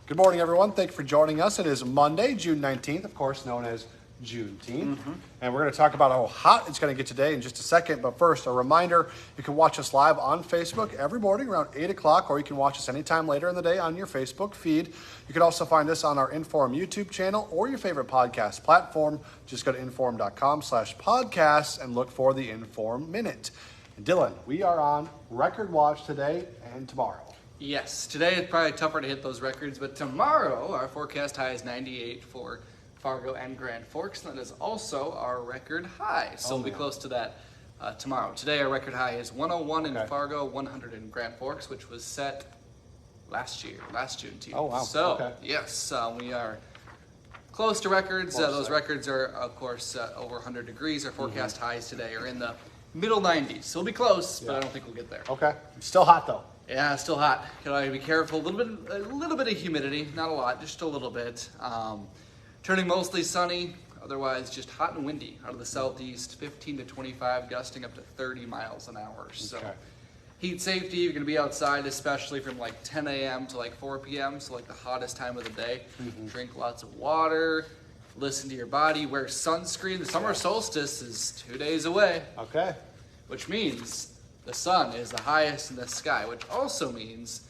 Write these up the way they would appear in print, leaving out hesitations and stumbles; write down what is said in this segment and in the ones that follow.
Good morning, everyone. Thank you for joining us. It is Monday, June 19th, of course, known as Juneteenth. And we're going to talk about how hot it's going to get today in just a second. But first, a reminder, you can watch us live on Facebook every morning around 8 o'clock, or you can watch us anytime later in the day on your Facebook feed. You can also find us on our Inform YouTube channel or your favorite podcast platform. Just go to inform.com/podcasts and look for the Inform Minute. And Dylan, we are on record watch today and tomorrow. Yes, today it's probably tougher to hit those records, but tomorrow our forecast high is 98 for Fargo and Grand Forks, and that is also our record high. So we'll be close to that tomorrow. Today our record high is 101 in Fargo, 100 in Grand Forks, which was set last Juneteenth. Oh, wow. So, yes, we are close to records. Those records are, of course, over 100 degrees. Our forecast highs today are in the middle 90s. So we'll be close, but I don't think we'll get there. Okay. Still hot, though. Yeah, it's still hot. Gotta be careful. A little bit of humidity, not a lot, just a little bit. Turning mostly sunny, otherwise just hot and windy out of the southeast, 15 to 25, gusting up to 30 miles an hour. So heat safety, you're gonna be outside, especially from like 10 a.m. to like 4 p.m., so like the hottest time of the day. Drink lots of water, listen to your body, wear sunscreen. The summer solstice is 2 days away. Okay. Which means the sun is the highest in the sky, which also means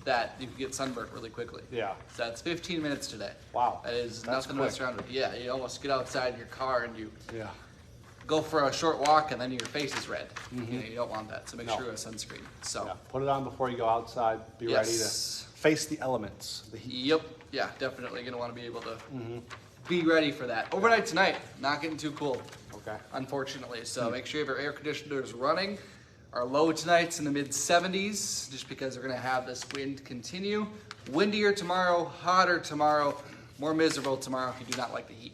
that you can get sunburned really quickly. Yeah. So that's 15 minutes today. Wow. That is nothing to mess around with. Yeah, you almost get outside your car and you go for a short walk and then your face is red. You don't want that, so make sure you have sunscreen. So put it on before you go outside. Be ready to face the elements, the heat. Yep. Yeah, definitely gonna want to be able to be ready for that. Overnight tonight, not getting too cool. Okay. Unfortunately, so make sure you have your air conditioners running. Our low tonight's in the mid-70s, just because we're gonna have this wind continue. Windier tomorrow, hotter tomorrow, more miserable tomorrow if you do not like the heat.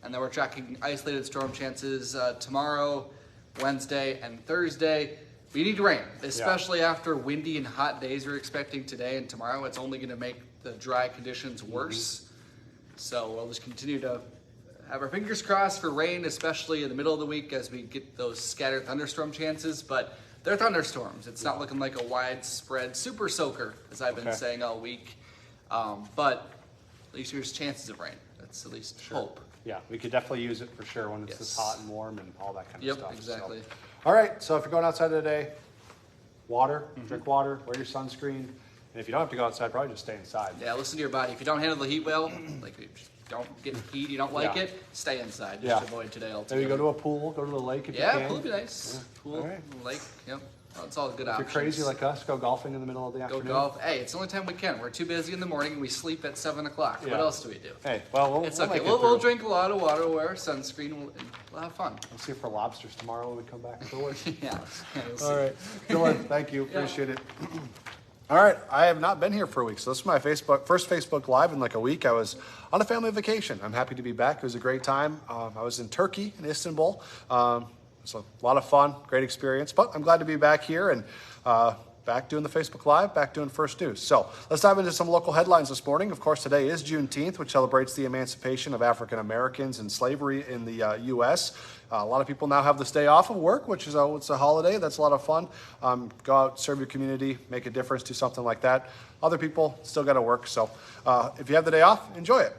And then we're tracking isolated storm chances tomorrow, Wednesday, and Thursday. We need rain, especially after windy and hot days we're expecting today and tomorrow. It's only gonna make the dry conditions worse. So we'll just continue to have our fingers crossed for rain, especially in the middle of the week as we get those scattered thunderstorm chances, but they're thunderstorms. It's not looking like a widespread super soaker, as I've been saying all week, but at least there's chances of rain. That's at least hope. Yeah, we could definitely use it for sure when it's this hot and warm and all that kind of stuff. Yep, exactly. So. All right, so if you're going outside today, water, drink water, wear your sunscreen, and if you don't have to go outside, probably just stay inside. Yeah, listen to your body. If you don't handle the heat well, like don't get heat, you don't like it, stay inside. Just avoid today altogether. Maybe go to a pool, go to the lake if you can. Yeah, pool would be nice. Pool, lake, lake, it's all good options. If you're crazy like us, go golfing in the middle of the afternoon. Go golf. Hey, it's the only time we can. We're too busy in the morning and we sleep at 7 o'clock. What else do we do? Hey, well, it's okay. We'll drink a lot of water, we'll wear sunscreen, and we'll have fun. We'll see for lobsters tomorrow when we come back to work. We'll all right. Dylan, thank you. Appreciate it. All right, I have not been here for a week, so this is my first Facebook Live in like a week. I was on a family vacation. I'm happy to be back. It was a great time. I was in Turkey, in Istanbul. It was a lot of fun, great experience, but I'm glad to be back here and back doing the Facebook Live, back doing First News. So let's dive into some local headlines this morning. Of course, today is Juneteenth, which celebrates the emancipation of African Americans and slavery in the U.S. A lot of people now have this day off of work, which is it's a holiday. That's a lot of fun. Go out, serve your community, make a difference, do something like that. Other people still got to work. So if you have the day off, enjoy it.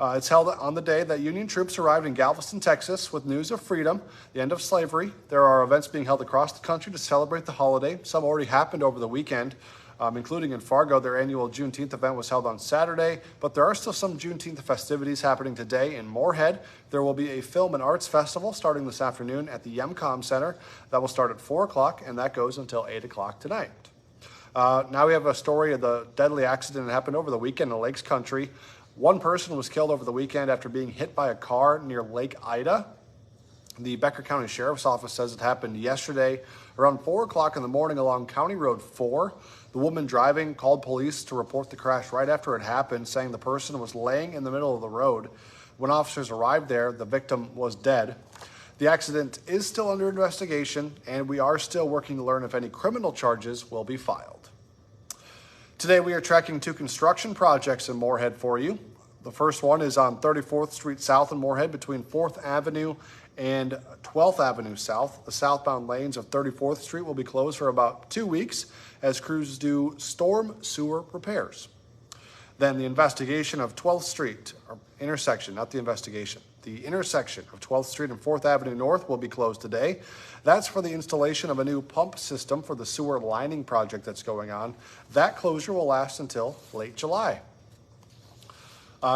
It's held on the day that Union troops arrived in Galveston, Texas, with news of freedom, the end of slavery. There are events being held across the country to celebrate the holiday. Some already happened over the weekend, including in Fargo. Their annual Juneteenth event was held on Saturday, but there are still some Juneteenth festivities happening today in Moorhead. There will be a film and arts festival starting this afternoon at the Yemcom Center. That will start at 4 o'clock, and that goes until 8 o'clock tonight. Now we have a story of the deadly accident that happened over the weekend in Lakes Country. One person was killed over the weekend after being hit by a car near Lake Ida. The Becker County Sheriff's Office says it happened yesterday around 4 o'clock in the morning along County Road 4. The woman driving called police to report the crash right after it happened, saying the person was laying in the middle of the road. When officers arrived there, the victim was dead. The accident is still under investigation, and we are still working to learn if any criminal charges will be filed. Today, we are tracking 2 construction projects in Moorhead for you. The first one is on 34th Street South in Moorhead between 4th Avenue and 12th Avenue South. The southbound lanes of 34th Street will be closed for about 2 weeks as crews do storm sewer repairs. Then the investigation of 12th Street, or intersection, not the investigation. The intersection of 12th Street and 4th Avenue North will be closed today. That's for the installation of a new pump system for the sewer lining project that's going on. That closure will last until late July.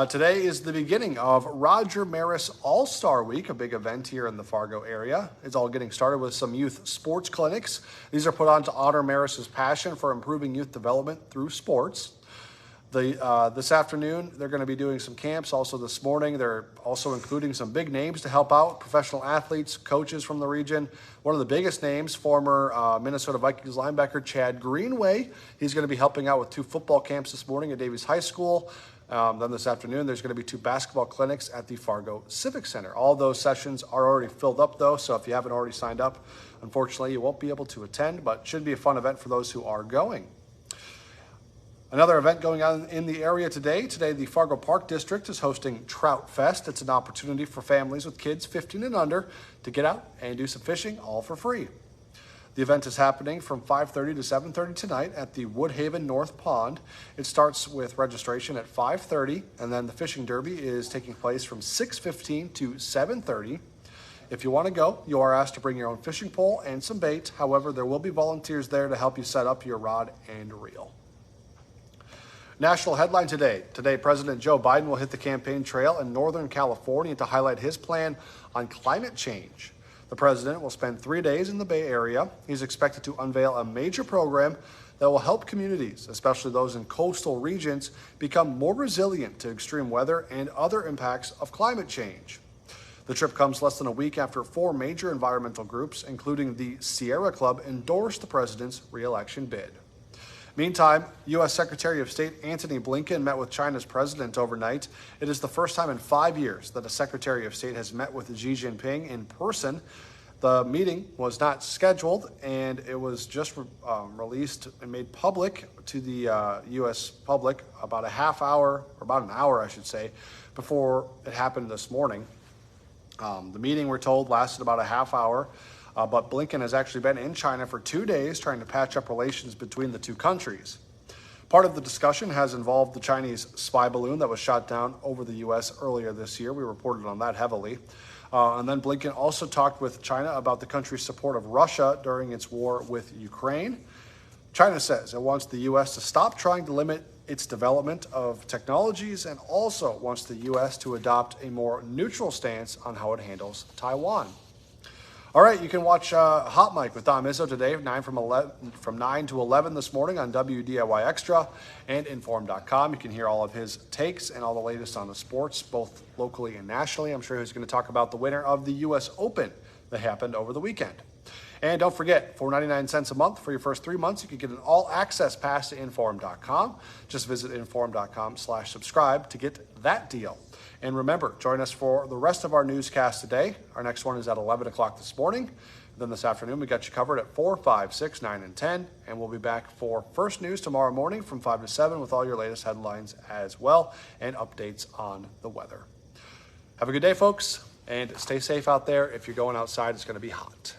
Today is the beginning of Roger Maris All-Star Week, a big event here in the Fargo area. It's all getting started with some youth sports clinics. These are put on to honor Maris's passion for improving youth development through sports. This afternoon, they're going to be doing some camps. Also this morning, they're also including some big names to help out, professional athletes, coaches from the region. One of the biggest names, former Minnesota Vikings linebacker Chad Greenway. He's going to be helping out with 2 football camps this morning at Davies High School. Then this afternoon, there's going to be 2 basketball clinics at the Fargo Civic Center. All those sessions are already filled up, though, so if you haven't already signed up, unfortunately, you won't be able to attend, but should be a fun event for those who are going. Another event going on in the area today. Today, the Fargo Park District is hosting Trout Fest. It's an opportunity for families with kids 15 and under to get out and do some fishing, all for free. The event is happening from 5:30 to 7:30 tonight at the Woodhaven North Pond. It starts with registration at 5:30, and then the fishing derby is taking place from 6:15 to 7:30. If you want to go, you are asked to bring your own fishing pole and some bait. However, there will be volunteers there to help you set up your rod and reel. National headline today. Today, President Joe Biden will hit the campaign trail in Northern California to highlight his plan on climate change. The president will spend 3 days in the Bay Area. He's expected to unveil a major program that will help communities, especially those in coastal regions, become more resilient to extreme weather and other impacts of climate change. The trip comes less than a week after 4 major environmental groups, including the Sierra Club, endorsed the president's re-election bid. Meantime, U.S. Secretary of State Antony Blinken met with China's president overnight. It is the first time in 5 years that a Secretary of State has met with Xi Jinping in person. The meeting was not scheduled, and it was just released and made public to the U.S. public about an hour, I should say, before it happened this morning. The meeting, we're told, lasted about a half hour. But Blinken has actually been in China for 2 days trying to patch up relations between the two countries. Part of the discussion has involved the Chinese spy balloon that was shot down over the U.S. earlier this year. We reported on that heavily. And then Blinken also talked with China about the country's support of Russia during its war with Ukraine. China says it wants the U.S. to stop trying to limit its development of technologies and also wants the U.S. to adopt a more neutral stance on how it handles Taiwan. All right, you can watch Hot Mic with Dom Izzo today from 9 to 11 this morning on WDAY Extra and Inform.com. You can hear all of his takes and all the latest on the sports, both locally and nationally. I'm sure he's going to talk about the winner of the U.S. Open that happened over the weekend. And don't forget, for 99 cents a month for your first 3 months, you can get an all-access pass to Inform.com. Just visit Inform.com/subscribe to get that deal. And remember, join us for the rest of our newscast today. Our next one is at 11 o'clock this morning. Then this afternoon, we got you covered at 4, 5, 6, 9, and 10. And we'll be back for First News tomorrow morning from 5 to 7 with all your latest headlines as well and updates on the weather. Have a good day, folks, and stay safe out there. If you're going outside, it's going to be hot.